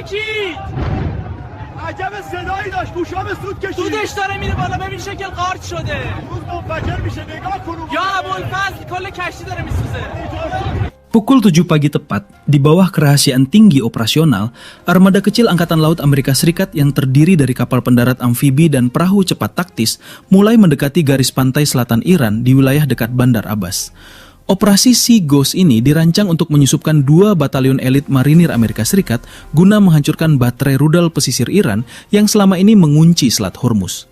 ترکید عجب صدایی داشت گوشام سود کشید دودش داره میره بالا ببین شکل قارچ شده روز منفجر میشه نگاه کن یا ابوالفضل کل کشتی داره میسوزه. Pukul 7 pagi tepat, di bawah kerahasiaan tinggi operasional, armada kecil Angkatan Laut Amerika Serikat yang terdiri dari kapal pendarat amfibi dan perahu cepat taktis mulai mendekati garis pantai selatan Iran di wilayah dekat Bandar Abbas. Operasi Sea Ghost ini dirancang untuk menyusupkan 2 batalion elit marinir Amerika Serikat guna menghancurkan baterai rudal pesisir Iran yang selama ini mengunci Selat Hormuz.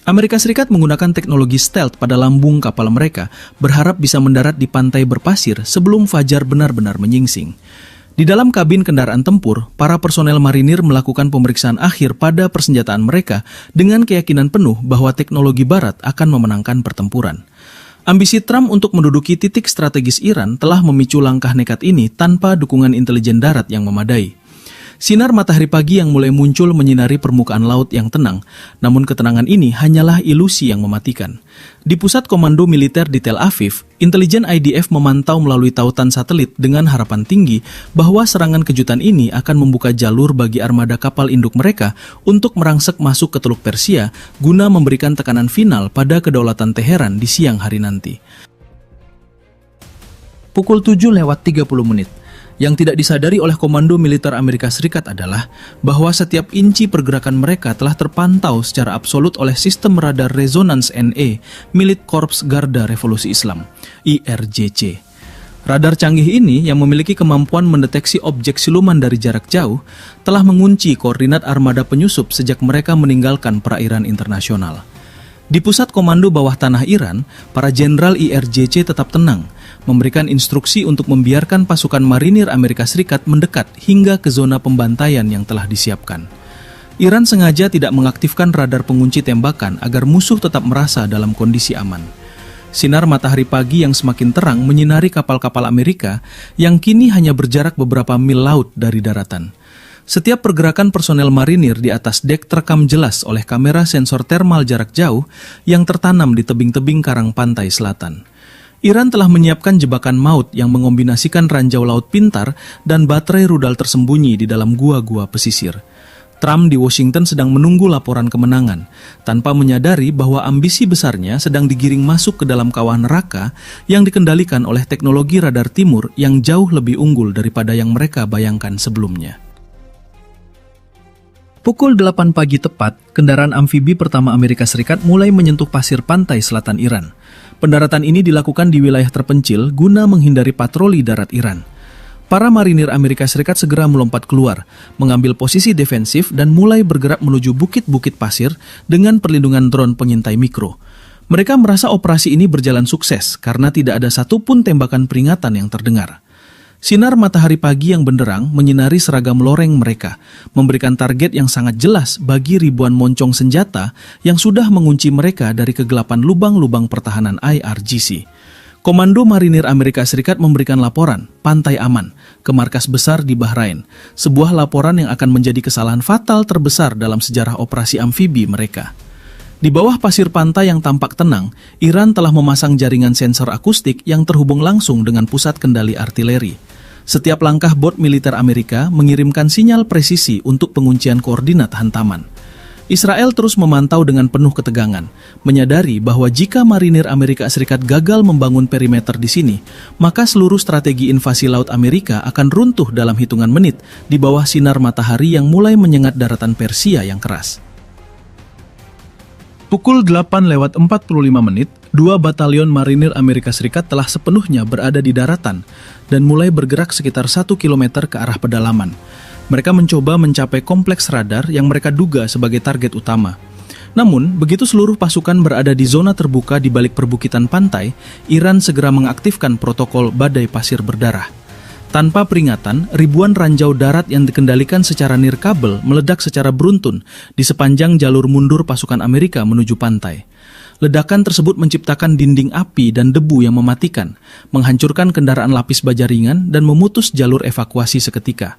Amerika Serikat menggunakan teknologi stealth pada lambung kapal mereka, berharap bisa mendarat di pantai berpasir sebelum fajar benar-benar menyingsing. Di dalam kabin kendaraan tempur, para personel marinir melakukan pemeriksaan akhir pada persenjataan mereka dengan keyakinan penuh bahwa teknologi barat akan memenangkan pertempuran. Ambisi Trump untuk menduduki titik strategis Iran telah memicu langkah nekat ini tanpa dukungan intelijen darat yang memadai. Sinar matahari pagi yang mulai muncul menyinari permukaan laut yang tenang, namun ketenangan ini hanyalah ilusi yang mematikan. Di pusat komando militer di Tel Aviv, intelijen IDF memantau melalui tautan satelit dengan harapan tinggi bahwa serangan kejutan ini akan membuka jalur bagi armada kapal induk mereka untuk merangsek masuk ke Teluk Persia guna memberikan tekanan final pada kedaulatan Teheran di siang hari nanti. Pukul 7:30. Yang tidak disadari oleh Komando Militer Amerika Serikat adalah bahwa setiap inci pergerakan mereka telah terpantau secara absolut oleh sistem radar resonance NE milik Korps Garda Revolusi Islam, IRGC. Radar canggih ini yang memiliki kemampuan mendeteksi objek siluman dari jarak jauh telah mengunci koordinat armada penyusup sejak mereka meninggalkan perairan internasional. Di pusat komando bawah tanah Iran, para jenderal IRGC tetap tenang, memberikan instruksi untuk membiarkan pasukan marinir Amerika Serikat mendekat hingga ke zona pembantaian yang telah disiapkan. Iran sengaja tidak mengaktifkan radar pengunci tembakan agar musuh tetap merasa dalam kondisi aman. Sinar matahari pagi yang semakin terang menyinari kapal-kapal Amerika yang kini hanya berjarak beberapa mil laut dari daratan. Setiap pergerakan personel marinir di atas dek terekam jelas oleh kamera sensor termal jarak jauh yang tertanam di tebing-tebing karang pantai selatan. Iran telah menyiapkan jebakan maut yang mengombinasikan ranjau laut pintar dan baterai rudal tersembunyi di dalam gua-gua pesisir. Trump di Washington sedang menunggu laporan kemenangan, tanpa menyadari bahwa ambisi besarnya sedang digiring masuk ke dalam kawah neraka yang dikendalikan oleh teknologi radar timur yang jauh lebih unggul daripada yang mereka bayangkan sebelumnya. Pukul 8 pagi tepat, kendaraan amfibi pertama Amerika Serikat mulai menyentuh pasir pantai selatan Iran. Pendaratan ini dilakukan di wilayah terpencil guna menghindari patroli darat Iran. Para marinir Amerika Serikat segera melompat keluar, mengambil posisi defensif dan mulai bergerak menuju bukit-bukit pasir dengan perlindungan drone pengintai mikro. Mereka merasa operasi ini berjalan sukses karena tidak ada satupun tembakan peringatan yang terdengar. Sinar matahari pagi yang benderang menyinari seragam loreng mereka, memberikan target yang sangat jelas bagi ribuan moncong senjata yang sudah mengunci mereka dari kegelapan lubang-lubang pertahanan IRGC. Komando Marinir Amerika Serikat memberikan laporan, pantai aman, ke markas besar di Bahrain, sebuah laporan yang akan menjadi kesalahan fatal terbesar dalam sejarah operasi amfibi mereka. Di bawah pasir pantai yang tampak tenang, Iran telah memasang jaringan sensor akustik yang terhubung langsung dengan pusat kendali artileri. Setiap langkah bot militer Amerika mengirimkan sinyal presisi untuk penguncian koordinat hantaman. Israel terus memantau dengan penuh ketegangan, menyadari bahwa jika marinir Amerika Serikat gagal membangun perimeter di sini, maka seluruh strategi invasi laut Amerika akan runtuh dalam hitungan menit di bawah sinar matahari yang mulai menyengat daratan Persia yang keras. Pukul 8:45, 2 batalion marinir Amerika Serikat telah sepenuhnya berada di daratan dan mulai bergerak sekitar 1 km ke arah pedalaman. Mereka mencoba mencapai kompleks radar yang mereka duga sebagai target utama. Namun, begitu seluruh pasukan berada di zona terbuka di balik perbukitan pantai, Iran segera mengaktifkan protokol badai pasir berdarah. Tanpa peringatan, ribuan ranjau darat yang dikendalikan secara nirkabel meledak secara beruntun di sepanjang jalur mundur pasukan Amerika menuju pantai. Ledakan tersebut menciptakan dinding api dan debu yang mematikan, menghancurkan kendaraan lapis baja ringan dan memutus jalur evakuasi seketika.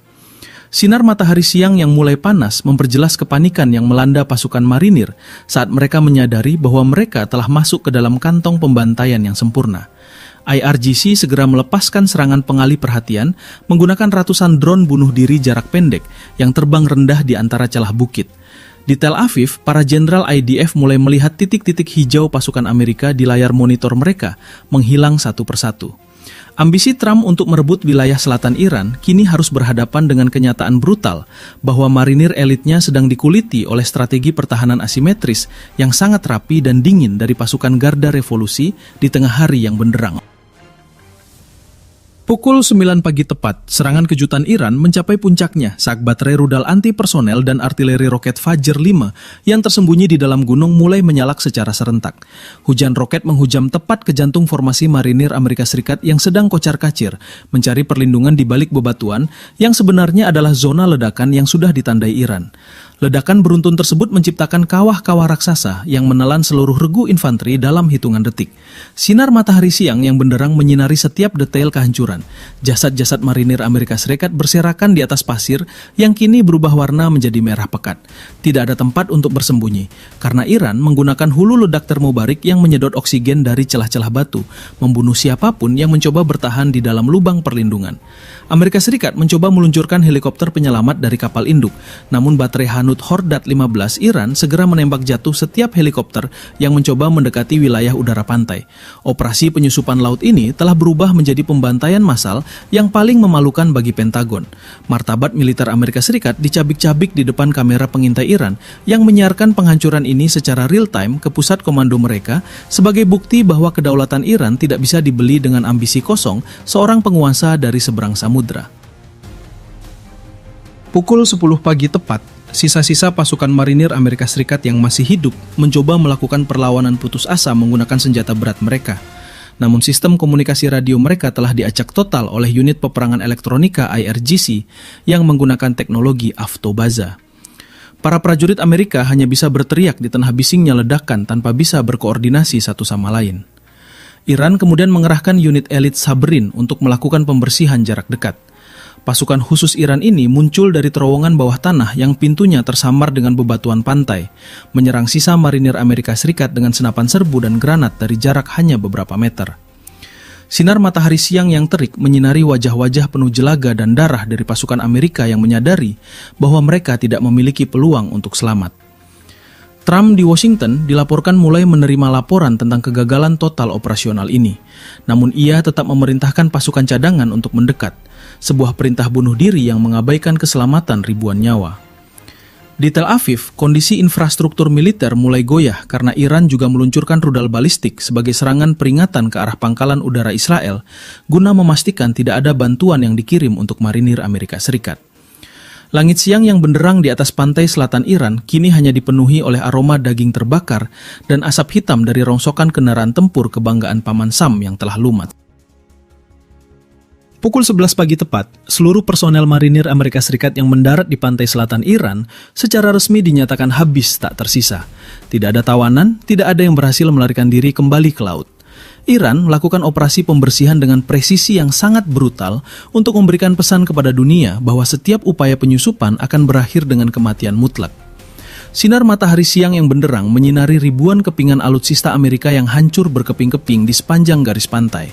Sinar matahari siang yang mulai panas memperjelas kepanikan yang melanda pasukan marinir saat mereka menyadari bahwa mereka telah masuk ke dalam kantong pembantaian yang sempurna. IRGC segera melepaskan serangan pengalih perhatian menggunakan ratusan drone bunuh diri jarak pendek yang terbang rendah di antara celah bukit. Di Tel Aviv, para jenderal IDF mulai melihat titik-titik hijau pasukan Amerika di layar monitor mereka menghilang satu persatu. Ambisi Trump untuk merebut wilayah selatan Iran kini harus berhadapan dengan kenyataan brutal bahwa marinir elitnya sedang dikuliti oleh strategi pertahanan asimetris yang sangat rapi dan dingin dari pasukan Garda Revolusi di tengah hari yang benderang. Pukul 9 pagi tepat, serangan kejutan Iran mencapai puncaknya saat baterai rudal anti-personel dan artileri roket Fajr 5 yang tersembunyi di dalam gunung mulai menyalak secara serentak. Hujan roket menghujam tepat ke jantung formasi marinir Amerika Serikat yang sedang kocar-kacir, mencari perlindungan di balik bebatuan yang sebenarnya adalah zona ledakan yang sudah ditandai Iran. Ledakan beruntun tersebut menciptakan kawah-kawah raksasa yang menelan seluruh regu infanteri dalam hitungan detik. Sinar matahari siang yang benderang menyinari setiap detail kehancuran. Jasad-jasad marinir Amerika Serikat berserakan di atas pasir yang kini berubah warna menjadi merah pekat. Tidak ada tempat untuk bersembunyi, karena Iran menggunakan hulu ledak termobarik yang menyedot oksigen dari celah-celah batu, membunuh siapapun yang mencoba bertahan di dalam lubang perlindungan. Amerika Serikat mencoba meluncurkan helikopter penyelamat dari kapal induk, namun baterai Hanut Hordat 15 Iran segera menembak jatuh setiap helikopter yang mencoba mendekati wilayah udara pantai. Operasi penyusupan laut ini telah berubah menjadi pembantaian massal yang paling memalukan bagi Pentagon. Martabat militer Amerika Serikat dicabik-cabik di depan kamera pengintai Iran yang menyiarkan penghancuran ini secara real-time ke pusat komando mereka sebagai bukti bahwa kedaulatan Iran tidak bisa dibeli dengan ambisi kosong seorang penguasa dari seberang samudra. Pukul 10 pagi tepat, sisa-sisa pasukan marinir Amerika Serikat yang masih hidup mencoba melakukan perlawanan putus asa menggunakan senjata berat mereka. Namun sistem komunikasi radio mereka telah diacak total oleh unit peperangan elektronika IRGC yang menggunakan teknologi Avtobaza. Para prajurit Amerika hanya bisa berteriak di tengah bisingnya ledakan tanpa bisa berkoordinasi satu sama lain. Iran kemudian mengerahkan unit elit Sabrin untuk melakukan pembersihan jarak dekat. Pasukan khusus Iran ini muncul dari terowongan bawah tanah yang pintunya tersamar dengan bebatuan pantai, menyerang sisa marinir Amerika Serikat dengan senapan serbu dan granat dari jarak hanya beberapa meter. Sinar matahari siang yang terik menyinari wajah-wajah penuh jelaga dan darah dari pasukan Amerika yang menyadari bahwa mereka tidak memiliki peluang untuk selamat. Trump di Washington dilaporkan mulai menerima laporan tentang kegagalan total operasional ini. Namun ia tetap memerintahkan pasukan cadangan untuk mendekat, sebuah perintah bunuh diri yang mengabaikan keselamatan ribuan nyawa. Di Tel Aviv, kondisi infrastruktur militer mulai goyah karena Iran juga meluncurkan rudal balistik sebagai serangan peringatan ke arah pangkalan udara Israel guna memastikan tidak ada bantuan yang dikirim untuk marinir Amerika Serikat. Langit siang yang benderang di atas pantai selatan Iran kini hanya dipenuhi oleh aroma daging terbakar dan asap hitam dari rongsokan kendaraan tempur kebanggaan Paman Sam yang telah lumat. Pukul 11 pagi tepat, seluruh personel marinir Amerika Serikat yang mendarat di pantai selatan Iran secara resmi dinyatakan habis tak tersisa. Tidak ada tawanan, tidak ada yang berhasil melarikan diri kembali ke laut. Iran melakukan operasi pembersihan dengan presisi yang sangat brutal untuk memberikan pesan kepada dunia bahwa setiap upaya penyusupan akan berakhir dengan kematian mutlak. Sinar matahari siang yang benderang menyinari ribuan kepingan alutsista Amerika yang hancur berkeping-keping di sepanjang garis pantai.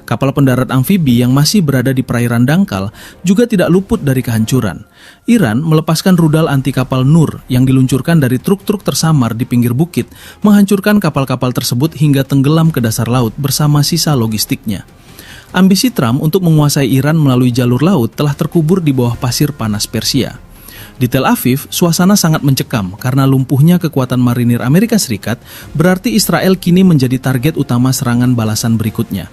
Kapal pendarat amfibi yang masih berada di perairan dangkal juga tidak luput dari kehancuran. Iran melepaskan rudal anti kapal Nur yang diluncurkan dari truk-truk tersamar di pinggir bukit, menghancurkan kapal-kapal tersebut hingga tenggelam ke dasar laut bersama sisa logistiknya. Ambisi Trump untuk menguasai Iran melalui jalur laut telah terkubur di bawah pasir panas Persia. Di Tel Aviv, suasana sangat mencekam karena lumpuhnya kekuatan marinir Amerika Serikat berarti Israel kini menjadi target utama serangan balasan berikutnya.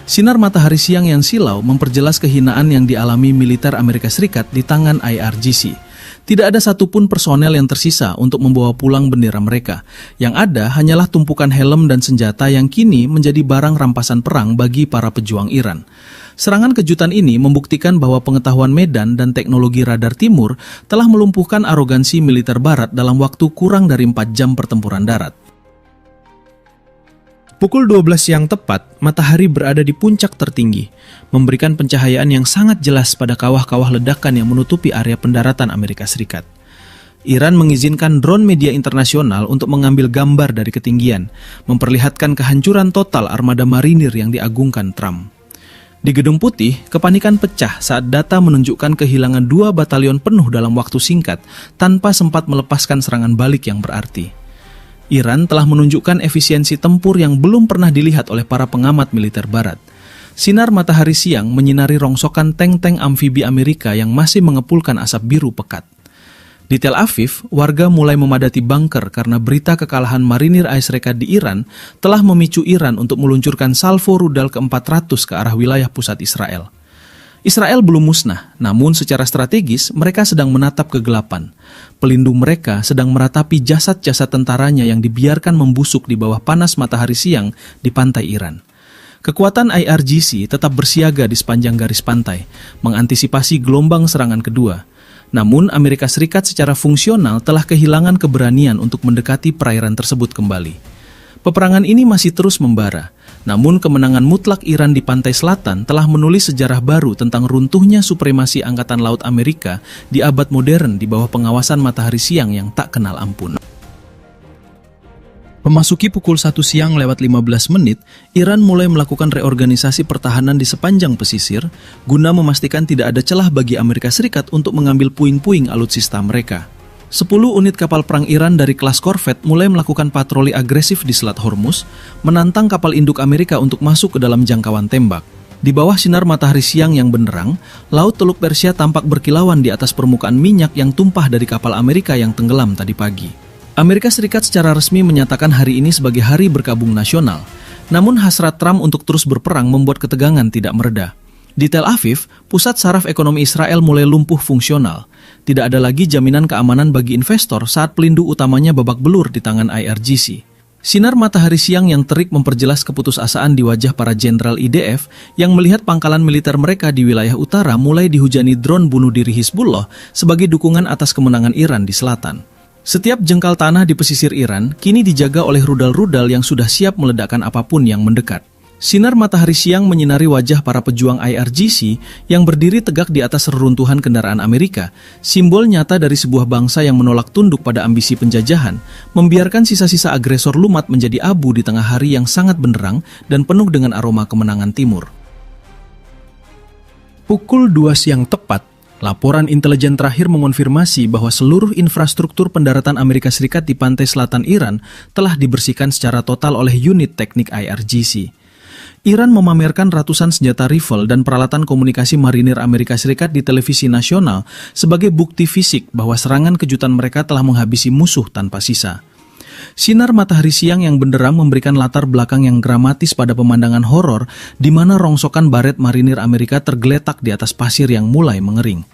Sinar matahari siang yang silau memperjelas kehinaan yang dialami militer Amerika Serikat di tangan IRGC. Tidak ada satupun personel yang tersisa untuk membawa pulang bendera mereka. Yang ada hanyalah tumpukan helm dan senjata yang kini menjadi barang rampasan perang bagi para pejuang Iran. Serangan kejutan ini membuktikan bahwa pengetahuan medan dan teknologi radar timur telah melumpuhkan arogansi militer barat dalam waktu kurang dari 4 jam pertempuran darat. Pukul 12 siang tepat, matahari berada di puncak tertinggi, memberikan pencahayaan yang sangat jelas pada kawah-kawah ledakan yang menutupi area pendaratan Amerika Serikat. Iran mengizinkan drone media internasional untuk mengambil gambar dari ketinggian, memperlihatkan kehancuran total armada marinir yang diagungkan Trump. Di Gedung Putih, kepanikan pecah saat data menunjukkan kehilangan 2 batalion penuh dalam waktu singkat tanpa sempat melepaskan serangan balik yang berarti. Iran telah menunjukkan efisiensi tempur yang belum pernah dilihat oleh para pengamat militer barat. Sinar matahari siang menyinari rongsokan tank-tank amfibi Amerika yang masih mengepulkan asap biru pekat. Di Tel Aviv, warga mulai memadati bunker karena berita kekalahan marinir AS di Iran telah memicu Iran untuk meluncurkan salvo rudal ke-400 ke arah wilayah pusat Israel. Israel belum musnah, namun secara strategis mereka sedang menatap kegelapan. Pelindung mereka sedang meratapi jasad-jasad tentaranya yang dibiarkan membusuk di bawah panas matahari siang di pantai Iran. Kekuatan IRGC tetap bersiaga di sepanjang garis pantai, mengantisipasi gelombang serangan kedua. Namun, Amerika Serikat secara fungsional telah kehilangan keberanian untuk mendekati perairan tersebut kembali. Peperangan ini masih terus membara, namun kemenangan mutlak Iran di pantai selatan telah menulis sejarah baru tentang runtuhnya supremasi Angkatan Laut Amerika di abad modern di bawah pengawasan matahari siang yang tak kenal ampun. Memasuki pukul 1 siang lewat 15 menit, Iran mulai melakukan reorganisasi pertahanan di sepanjang pesisir guna memastikan tidak ada celah bagi Amerika Serikat untuk mengambil puing-puing alutsista mereka. 10 unit kapal perang Iran dari kelas korvet mulai melakukan patroli agresif di Selat Hormuz, menantang kapal induk Amerika untuk masuk ke dalam jangkauan tembak. Di bawah sinar matahari siang yang benderang, Laut Teluk Persia tampak berkilauan di atas permukaan minyak yang tumpah dari kapal Amerika yang tenggelam tadi pagi. Amerika Serikat secara resmi menyatakan hari ini sebagai hari berkabung nasional. Namun hasrat Trump untuk terus berperang membuat ketegangan tidak mereda. Di Tel Aviv, pusat saraf ekonomi Israel mulai lumpuh fungsional. Tidak ada lagi jaminan keamanan bagi investor saat pelindung utamanya babak belur di tangan IRGC. Sinar matahari siang yang terik memperjelas keputusasaan di wajah para jenderal IDF yang melihat pangkalan militer mereka di wilayah utara mulai dihujani drone bunuh diri Hizbullah sebagai dukungan atas kemenangan Iran di selatan. Setiap jengkal tanah di pesisir Iran kini dijaga oleh rudal-rudal yang sudah siap meledakkan apapun yang mendekat. Sinar matahari siang menyinari wajah para pejuang IRGC yang berdiri tegak di atas reruntuhan kendaraan Amerika, simbol nyata dari sebuah bangsa yang menolak tunduk pada ambisi penjajahan, membiarkan sisa-sisa agresor lumat menjadi abu di tengah hari yang sangat benderang dan penuh dengan aroma kemenangan timur. Pukul 2 siang tepat, laporan intelijen terakhir mengonfirmasi bahwa seluruh infrastruktur pendaratan Amerika Serikat di pantai selatan Iran telah dibersihkan secara total oleh unit teknik IRGC. Iran memamerkan ratusan senjata rifle dan peralatan komunikasi marinir Amerika Serikat di televisi nasional sebagai bukti fisik bahwa serangan kejutan mereka telah menghabisi musuh tanpa sisa. Sinar matahari siang yang benderang memberikan latar belakang yang dramatis pada pemandangan horor di mana rongsokan baret marinir Amerika tergeletak di atas pasir yang mulai mengering.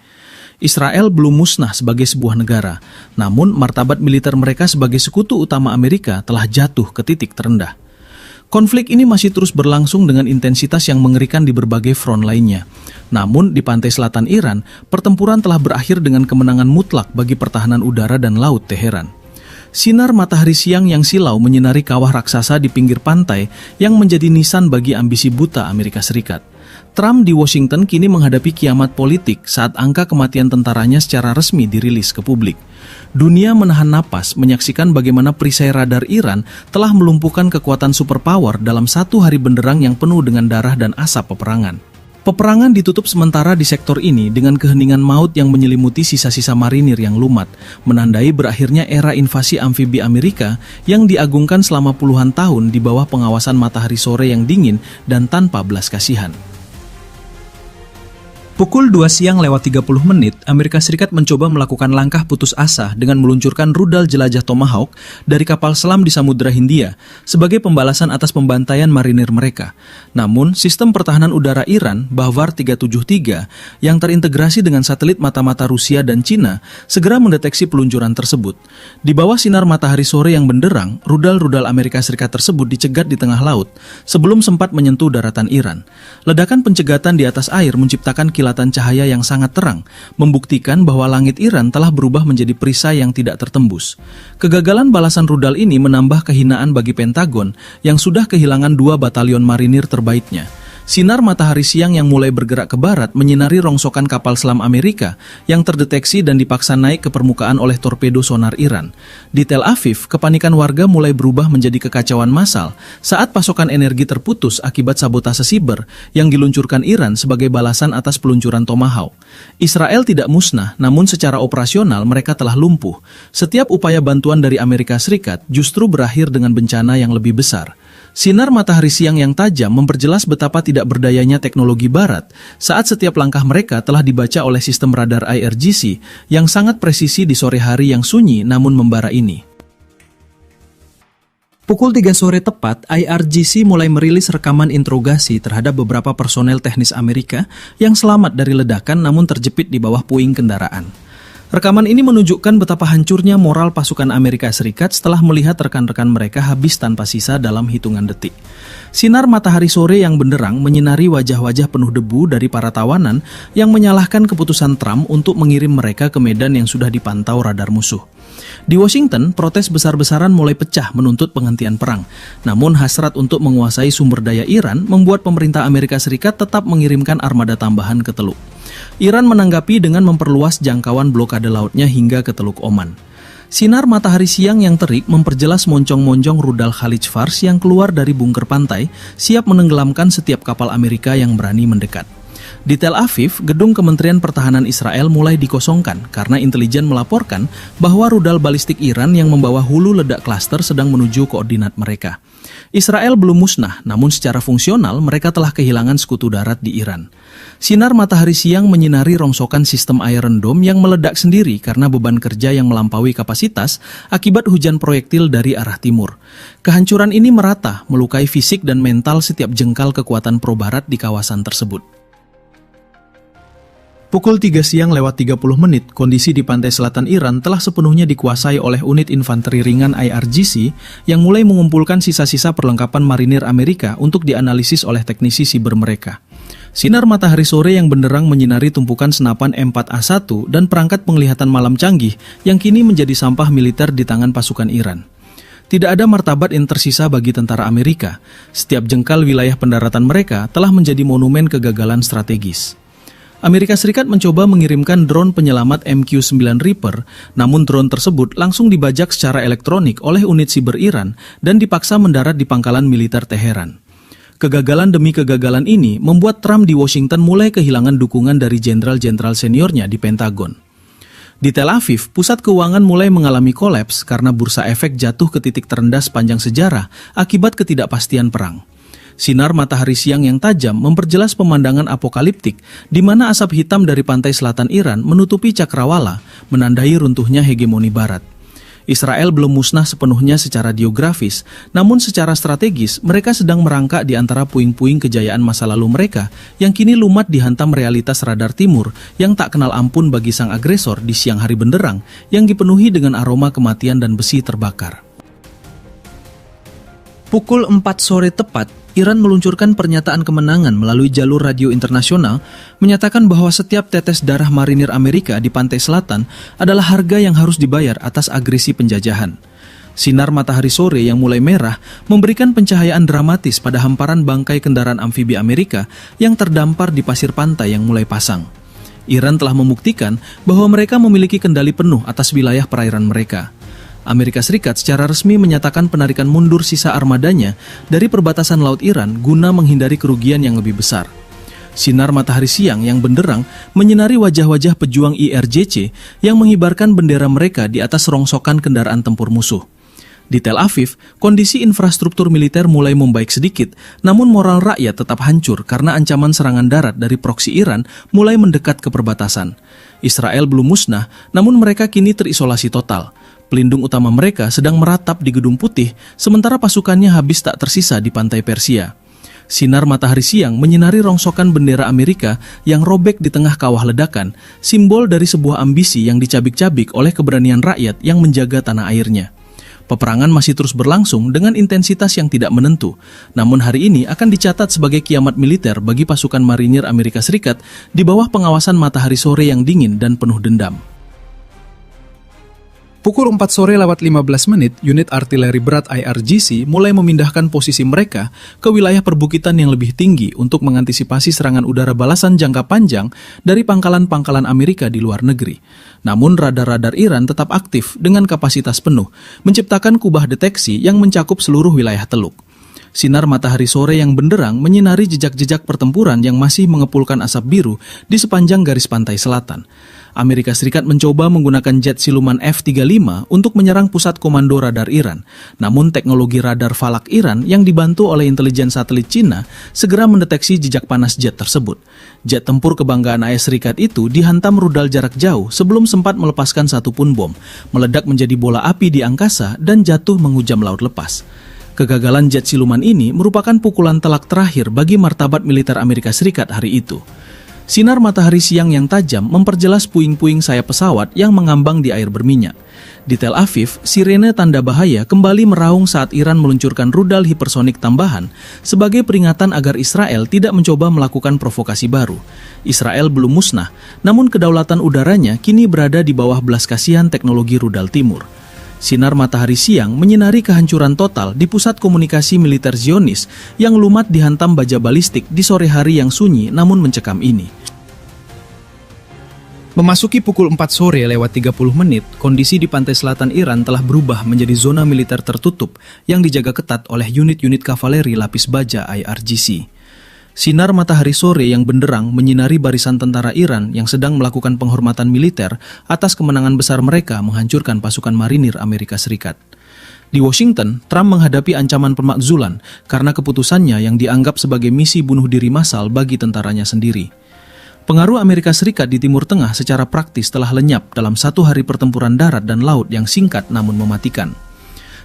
Israel belum musnah sebagai sebuah negara, namun martabat militer mereka sebagai sekutu utama Amerika telah jatuh ke titik terendah. Konflik ini masih terus berlangsung dengan intensitas yang mengerikan di berbagai front lainnya. Namun, di pantai selatan Iran, pertempuran telah berakhir dengan kemenangan mutlak bagi pertahanan udara dan laut Teheran. Sinar matahari siang yang silau menyinari kawah raksasa di pinggir pantai yang menjadi nisan bagi ambisi buta Amerika Serikat. Trump di Washington kini menghadapi kiamat politik saat angka kematian tentaranya secara resmi dirilis ke publik. Dunia menahan napas menyaksikan bagaimana perisai radar Iran telah melumpuhkan kekuatan superpower dalam satu hari benderang yang penuh dengan darah dan asap peperangan. Peperangan ditutup sementara di sektor ini dengan keheningan maut yang menyelimuti sisa-sisa marinir yang lumat, menandai berakhirnya era invasi amfibi Amerika yang diagungkan selama puluhan tahun di bawah pengawasan matahari sore yang dingin dan tanpa belas kasihan. Pukul 2 siang lewat 30 menit, Amerika Serikat mencoba melakukan langkah putus asa dengan meluncurkan rudal jelajah Tomahawk dari kapal selam di Samudra Hindia sebagai pembalasan atas pembantaian marinir mereka. Namun, sistem pertahanan udara Iran, Bavar 373, yang terintegrasi dengan satelit mata-mata Rusia dan Cina, segera mendeteksi peluncuran tersebut. Di bawah sinar matahari sore yang benderang, rudal-rudal Amerika Serikat tersebut dicegat di tengah laut sebelum sempat menyentuh daratan Iran. Ledakan pencegatan di atas air menciptakan kilatan cahaya yang sangat terang, membuktikan bahwa langit Iran telah berubah menjadi perisai yang tidak tertembus. Kegagalan balasan rudal ini menambah kehinaan bagi Pentagon yang sudah kehilangan 2 batalion marinir terbaiknya. Sinar matahari siang yang mulai bergerak ke barat menyinari rongsokan kapal selam Amerika yang terdeteksi dan dipaksa naik ke permukaan oleh torpedo sonar Iran. Di Tel Aviv, kepanikan warga mulai berubah menjadi kekacauan massal saat pasokan energi terputus akibat sabotase siber yang diluncurkan Iran sebagai balasan atas peluncuran Tomahawk. Israel tidak musnah, namun secara operasional mereka telah lumpuh. Setiap upaya bantuan dari Amerika Serikat justru berakhir dengan bencana yang lebih besar. Sinar matahari siang yang tajam memperjelas betapa tidak berdayanya teknologi barat saat setiap langkah mereka telah dibaca oleh sistem radar IRGC yang sangat presisi di sore hari yang sunyi namun membara ini. Pukul 3 sore tepat, IRGC mulai merilis rekaman interogasi terhadap beberapa personel teknis Amerika yang selamat dari ledakan namun terjepit di bawah puing kendaraan. Rekaman ini menunjukkan betapa hancurnya moral pasukan Amerika Serikat setelah melihat rekan-rekan mereka habis tanpa sisa dalam hitungan detik. Sinar matahari sore yang benderang menyinari wajah-wajah penuh debu dari para tawanan yang menyalahkan keputusan Trump untuk mengirim mereka ke medan yang sudah dipantau radar musuh. Di Washington, protes besar-besaran mulai pecah menuntut penghentian perang. Namun hasrat untuk menguasai sumber daya Iran membuat pemerintah Amerika Serikat tetap mengirimkan armada tambahan ke Teluk. Iran menanggapi dengan memperluas jangkauan blokade lautnya hingga ke Teluk Oman. Sinar matahari siang yang terik memperjelas moncong-moncong rudal Khalij Fars yang keluar dari bunker pantai, siap menenggelamkan setiap kapal Amerika yang berani mendekat. Di Tel Aviv, gedung Kementerian Pertahanan Israel mulai dikosongkan karena intelijen melaporkan bahwa rudal balistik Iran yang membawa hulu ledak klaster sedang menuju koordinat mereka. Israel belum musnah, namun secara fungsional mereka telah kehilangan sekutu darat di Iran. Sinar matahari siang menyinari rongsokan sistem Iron Dome yang meledak sendiri karena beban kerja yang melampaui kapasitas akibat hujan proyektil dari arah timur. Kehancuran ini merata, melukai fisik dan mental setiap jengkal kekuatan pro-barat di kawasan tersebut. Pukul 3 siang lewat 30 menit, kondisi di pantai selatan Iran telah sepenuhnya dikuasai oleh unit infanteri ringan IRGC yang mulai mengumpulkan sisa-sisa perlengkapan marinir Amerika untuk dianalisis oleh teknisi siber mereka. Sinar matahari sore yang benderang menyinari tumpukan senapan M4A1 dan perangkat penglihatan malam canggih yang kini menjadi sampah militer di tangan pasukan Iran. Tidak ada martabat yang tersisa bagi tentara Amerika. Setiap jengkal wilayah pendaratan mereka telah menjadi monumen kegagalan strategis. Amerika Serikat mencoba mengirimkan drone penyelamat MQ-9 Reaper, namun drone tersebut langsung dibajak secara elektronik oleh unit siber Iran dan dipaksa mendarat di pangkalan militer Teheran. Kegagalan demi kegagalan ini membuat Trump di Washington mulai kehilangan dukungan dari jenderal-jenderal seniornya di Pentagon. Di Tel Aviv, pusat keuangan mulai mengalami kolaps karena bursa efek jatuh ke titik terendah sepanjang sejarah akibat ketidakpastian perang. Sinar matahari siang yang tajam memperjelas pemandangan apokaliptik di mana asap hitam dari pantai selatan Iran menutupi cakrawala, menandai runtuhnya hegemoni barat. Israel belum musnah sepenuhnya secara geografis, namun secara strategis mereka sedang merangkak di antara puing-puing kejayaan masa lalu mereka yang kini lumat dihantam realitas radar timur yang tak kenal ampun bagi sang agresor di siang hari benderang yang dipenuhi dengan aroma kematian dan besi terbakar. Pukul 4 sore tepat, Iran meluncurkan pernyataan kemenangan melalui jalur radio internasional, menyatakan bahwa setiap tetes darah marinir Amerika di pantai selatan adalah harga yang harus dibayar atas agresi penjajahan. Sinar matahari sore yang mulai merah memberikan pencahayaan dramatis pada hamparan bangkai kendaraan amfibi Amerika yang terdampar di pasir pantai yang mulai pasang. Iran telah membuktikan bahwa mereka memiliki kendali penuh atas wilayah perairan mereka. Amerika Serikat secara resmi menyatakan penarikan mundur sisa armadanya dari perbatasan Laut Iran guna menghindari kerugian yang lebih besar. Sinar matahari siang yang benderang menyinari wajah-wajah pejuang IRGC yang mengibarkan bendera mereka di atas rongsokan kendaraan tempur musuh. Di Tel Aviv, kondisi infrastruktur militer mulai membaik sedikit, namun moral rakyat tetap hancur karena ancaman serangan darat dari proksi Iran mulai mendekat ke perbatasan. Israel belum musnah, namun mereka kini terisolasi total. Pelindung utama mereka sedang meratap di Gedung Putih, sementara pasukannya habis tak tersisa di pantai Persia. Sinar matahari siang menyinari rongsokan bendera Amerika yang robek di tengah kawah ledakan, simbol dari sebuah ambisi yang dicabik-cabik oleh keberanian rakyat yang menjaga tanah airnya. Peperangan masih terus berlangsung dengan intensitas yang tidak menentu, namun hari ini akan dicatat sebagai kiamat militer bagi pasukan marinir Amerika Serikat di bawah pengawasan matahari sore yang dingin dan penuh dendam. Pukul 4 sore lewat 15 menit, unit artileri berat IRGC mulai memindahkan posisi mereka ke wilayah perbukitan yang lebih tinggi untuk mengantisipasi serangan udara balasan jangka panjang dari pangkalan-pangkalan Amerika di luar negeri. Namun radar-radar Iran tetap aktif dengan kapasitas penuh, menciptakan kubah deteksi yang mencakup seluruh wilayah Teluk. Sinar matahari sore yang benderang menyinari jejak-jejak pertempuran yang masih mengepulkan asap biru di sepanjang garis pantai selatan. Amerika Serikat mencoba menggunakan jet siluman F-35 untuk menyerang pusat komando radar Iran. Namun teknologi radar falak Iran yang dibantu oleh intelijen satelit Cina segera mendeteksi jejak panas jet tersebut. Jet tempur kebanggaan AS Serikat itu dihantam rudal jarak jauh sebelum sempat melepaskan satupun bom, meledak menjadi bola api di angkasa dan jatuh menghujam laut lepas. Kegagalan jet siluman ini merupakan pukulan telak terakhir bagi martabat militer Amerika Serikat hari itu. Sinar matahari siang yang tajam memperjelas puing-puing sayap pesawat yang mengambang di air berminyak. Di Tel Aviv, sirene tanda bahaya kembali meraung saat Iran meluncurkan rudal hipersonik tambahan sebagai peringatan agar Israel tidak mencoba melakukan provokasi baru. Israel belum musnah, namun kedaulatan udaranya kini berada di bawah belas kasihan teknologi rudal timur. Sinar matahari siang menyinari kehancuran total di pusat komunikasi militer Zionis yang lumat dihantam baja balistik di sore hari yang sunyi namun mencekam ini. Memasuki pukul 4 sore lewat 30 menit, kondisi di pantai selatan Iran telah berubah menjadi zona militer tertutup yang dijaga ketat oleh unit-unit kavaleri lapis baja IRGC. Sinar matahari sore yang benderang menyinari barisan tentara Iran yang sedang melakukan penghormatan militer atas kemenangan besar mereka menghancurkan pasukan marinir Amerika Serikat. Di Washington, Trump menghadapi ancaman pemakzulan karena keputusannya yang dianggap sebagai misi bunuh diri massal bagi tentaranya sendiri. Pengaruh Amerika Serikat di Timur Tengah secara praktis telah lenyap dalam satu hari pertempuran darat dan laut yang singkat namun mematikan.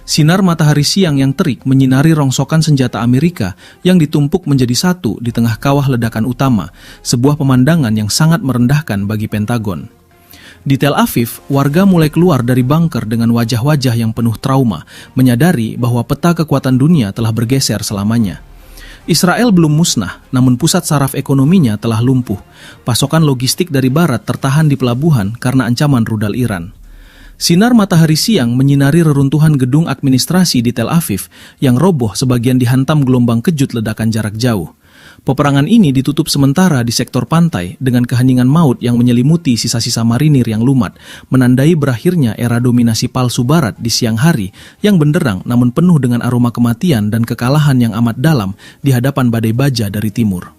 Sinar matahari siang yang terik menyinari rongsokan senjata Amerika yang ditumpuk menjadi satu di tengah kawah ledakan utama, sebuah pemandangan yang sangat merendahkan bagi Pentagon. Di Tel Aviv, warga mulai keluar dari bunker dengan wajah-wajah yang penuh trauma, menyadari bahwa peta kekuatan dunia telah bergeser selamanya. Israel belum musnah, namun pusat saraf ekonominya telah lumpuh. Pasokan logistik dari barat tertahan di pelabuhan karena ancaman rudal Iran. Sinar matahari siang menyinari reruntuhan gedung administrasi di Tel Aviv yang roboh sebagian dihantam gelombang kejut ledakan jarak jauh. Peperangan ini ditutup sementara di sektor pantai dengan keheningan maut yang menyelimuti sisa-sisa marinir yang lumat, menandai berakhirnya era dominasi palsu barat di siang hari yang benderang namun penuh dengan aroma kematian dan kekalahan yang amat dalam di hadapan badai baja dari timur.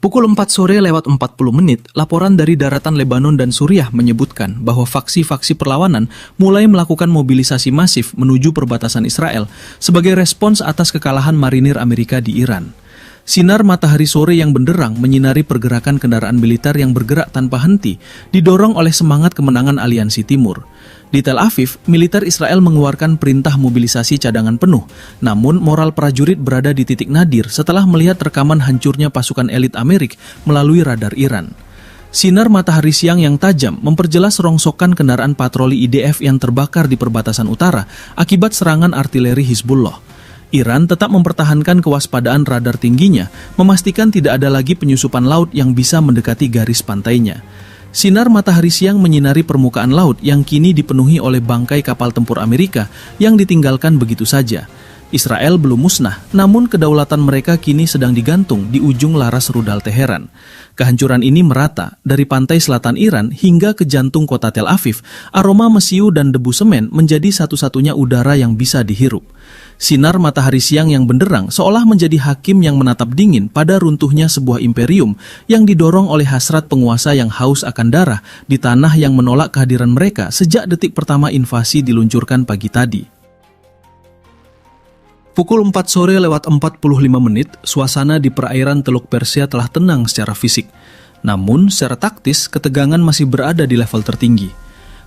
Pukul 4 sore lewat 40 menit, laporan dari daratan Lebanon dan Suriah menyebutkan bahwa faksi-faksi perlawanan mulai melakukan mobilisasi masif menuju perbatasan Israel sebagai respons atas kekalahan marinir Amerika di Iran. Sinar matahari sore yang benderang menyinari pergerakan kendaraan militer yang bergerak tanpa henti, didorong oleh semangat kemenangan Aliansi Timur. Di Tel Aviv, militer Israel mengeluarkan perintah mobilisasi cadangan penuh, namun moral prajurit berada di titik nadir setelah melihat rekaman hancurnya pasukan elit Amerika melalui radar Iran. Sinar matahari siang yang tajam memperjelas rongsokan kendaraan patroli IDF yang terbakar di perbatasan utara akibat serangan artileri Hizbullah. Iran tetap mempertahankan kewaspadaan radar tingginya, memastikan tidak ada lagi penyusupan laut yang bisa mendekati garis pantainya. Sinar matahari siang menyinari permukaan laut yang kini dipenuhi oleh bangkai kapal tempur Amerika yang ditinggalkan begitu saja. Israel belum musnah, namun kedaulatan mereka kini sedang digantung di ujung laras rudal Teheran. Kehancuran ini merata dari pantai selatan Iran hingga ke jantung kota Tel Aviv. Aroma mesiu dan debu semen menjadi satu-satunya udara yang bisa dihirup. Sinar matahari siang yang benderang seolah menjadi hakim yang menatap dingin pada runtuhnya sebuah imperium yang didorong oleh hasrat penguasa yang haus akan darah di tanah yang menolak kehadiran mereka sejak detik pertama invasi diluncurkan pagi tadi. Pukul 4 sore lewat 45 menit, suasana di perairan Teluk Persia telah tenang secara fisik. Namun, secara taktis, ketegangan masih berada di level tertinggi.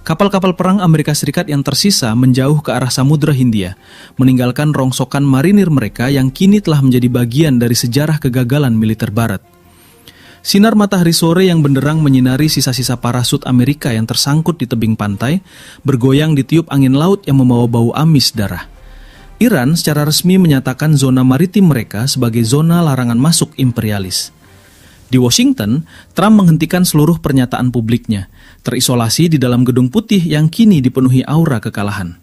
Kapal-kapal perang Amerika Serikat yang tersisa menjauh ke arah Samudra Hindia, meninggalkan rongsokan marinir mereka yang kini telah menjadi bagian dari sejarah kegagalan militer Barat. Sinar matahari sore yang benderang menyinari sisa-sisa parasut Amerika yang tersangkut di tebing pantai, bergoyang ditiup angin laut yang membawa bau amis darah. Iran secara resmi menyatakan zona maritim mereka sebagai zona larangan masuk imperialis. Di Washington, Trump menghentikan seluruh pernyataan publiknya, terisolasi di dalam Gedung Putih yang kini dipenuhi aura kekalahan.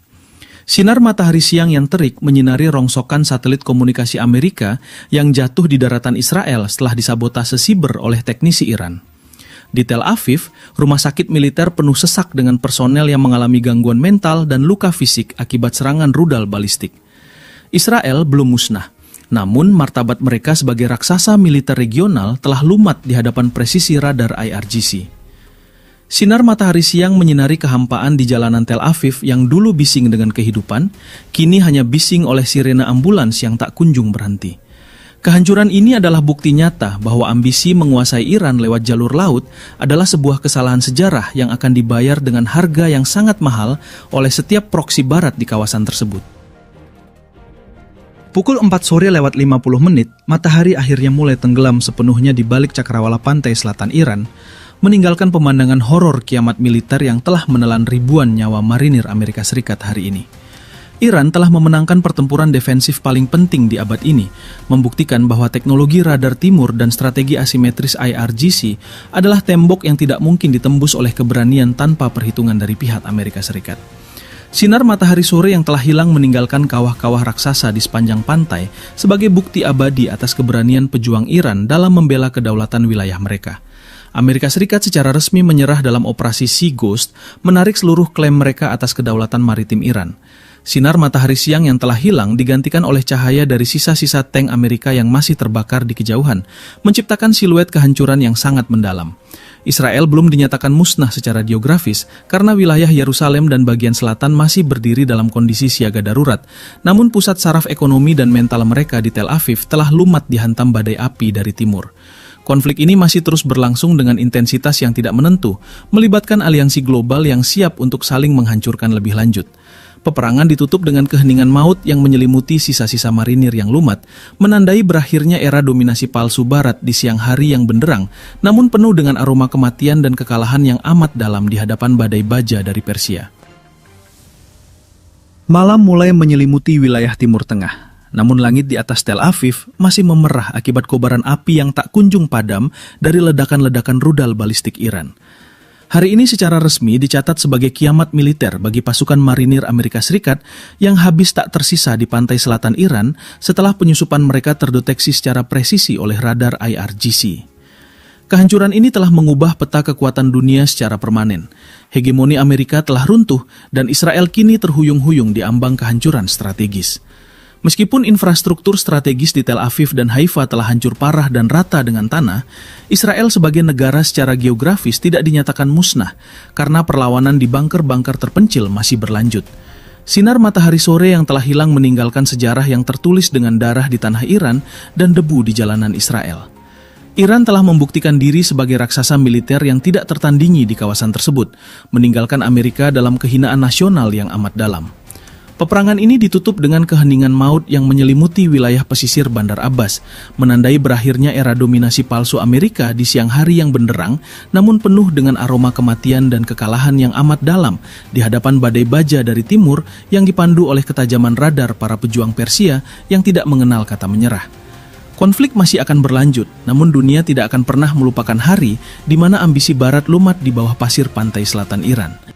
Sinar matahari siang yang terik menyinari rongsokan satelit komunikasi Amerika yang jatuh di daratan Israel setelah disabotase siber oleh teknisi Iran. Di Tel Aviv, rumah sakit militer penuh sesak dengan personel yang mengalami gangguan mental dan luka fisik akibat serangan rudal balistik. Israel belum musnah. Namun, martabat mereka sebagai raksasa militer regional telah lumat di hadapan presisi radar IRGC. Sinar matahari siang menyinari kehampaan di jalanan Tel Aviv yang dulu bising dengan kehidupan, kini hanya bising oleh sirene ambulans yang tak kunjung berhenti. Kehancuran ini adalah bukti nyata bahwa ambisi menguasai Iran lewat jalur laut adalah sebuah kesalahan sejarah yang akan dibayar dengan harga yang sangat mahal oleh setiap proksi barat di kawasan tersebut. Pukul 4 sore lewat 50 menit, matahari akhirnya mulai tenggelam sepenuhnya di balik cakrawala pantai selatan Iran, meninggalkan pemandangan horor kiamat militer yang telah menelan ribuan nyawa marinir Amerika Serikat hari ini. Iran telah memenangkan pertempuran defensif paling penting di abad ini, membuktikan bahwa teknologi radar timur dan strategi asimetris IRGC adalah tembok yang tidak mungkin ditembus oleh keberanian tanpa perhitungan dari pihak Amerika Serikat. Sinar matahari sore yang telah hilang meninggalkan kawah-kawah raksasa di sepanjang pantai sebagai bukti abadi atas keberanian pejuang Iran dalam membela kedaulatan wilayah mereka. Amerika Serikat secara resmi menyerah dalam operasi Sea Ghost, menarik seluruh klaim mereka atas kedaulatan maritim Iran. Sinar matahari siang yang telah hilang digantikan oleh cahaya dari sisa-sisa tank Amerika yang masih terbakar di kejauhan, menciptakan siluet kehancuran yang sangat mendalam. Israel belum dinyatakan musnah secara geografis karena wilayah Yerusalem dan bagian selatan masih berdiri dalam kondisi siaga darurat. Namun pusat saraf ekonomi dan mental mereka di Tel Aviv telah lumat dihantam badai api dari timur. Konflik ini masih terus berlangsung dengan intensitas yang tidak menentu, melibatkan aliansi global yang siap untuk saling menghancurkan lebih lanjut. Peperangan ditutup dengan keheningan maut yang menyelimuti sisa-sisa marinir yang lumat, menandai berakhirnya era dominasi palsu Barat di siang hari yang benderang, namun penuh dengan aroma kematian dan kekalahan yang amat dalam di hadapan badai baja dari Persia. Malam mulai menyelimuti wilayah Timur Tengah. Namun langit di atas Tel Aviv masih memerah akibat kobaran api yang tak kunjung padam dari ledakan-ledakan rudal balistik Iran. Hari ini secara resmi dicatat sebagai kiamat militer bagi pasukan marinir Amerika Serikat yang habis tak tersisa di pantai selatan Iran setelah penyusupan mereka terdeteksi secara presisi oleh radar IRGC. Kehancuran ini telah mengubah peta kekuatan dunia secara permanen. Hegemoni Amerika telah runtuh dan Israel kini terhuyung-huyung di ambang kehancuran strategis. Meskipun infrastruktur strategis di Tel Aviv dan Haifa telah hancur parah dan rata dengan tanah, Israel sebagai negara secara geografis tidak dinyatakan musnah karena perlawanan di bunker-bunker terpencil masih berlanjut. Sinar matahari sore yang telah hilang meninggalkan sejarah yang tertulis dengan darah di tanah Iran dan debu di jalanan Israel. Iran telah membuktikan diri sebagai raksasa militer yang tidak tertandingi di kawasan tersebut, meninggalkan Amerika dalam kehinaan nasional yang amat dalam. Peperangan ini ditutup dengan keheningan maut yang menyelimuti wilayah pesisir Bandar Abbas, menandai berakhirnya era dominasi palsu Amerika di siang hari yang benderang, namun penuh dengan aroma kematian dan kekalahan yang amat dalam di hadapan badai baja dari timur yang dipandu oleh ketajaman radar para pejuang Persia yang tidak mengenal kata menyerah. Konflik masih akan berlanjut, namun dunia tidak akan pernah melupakan hari di mana ambisi Barat lumat di bawah pasir pantai selatan Iran.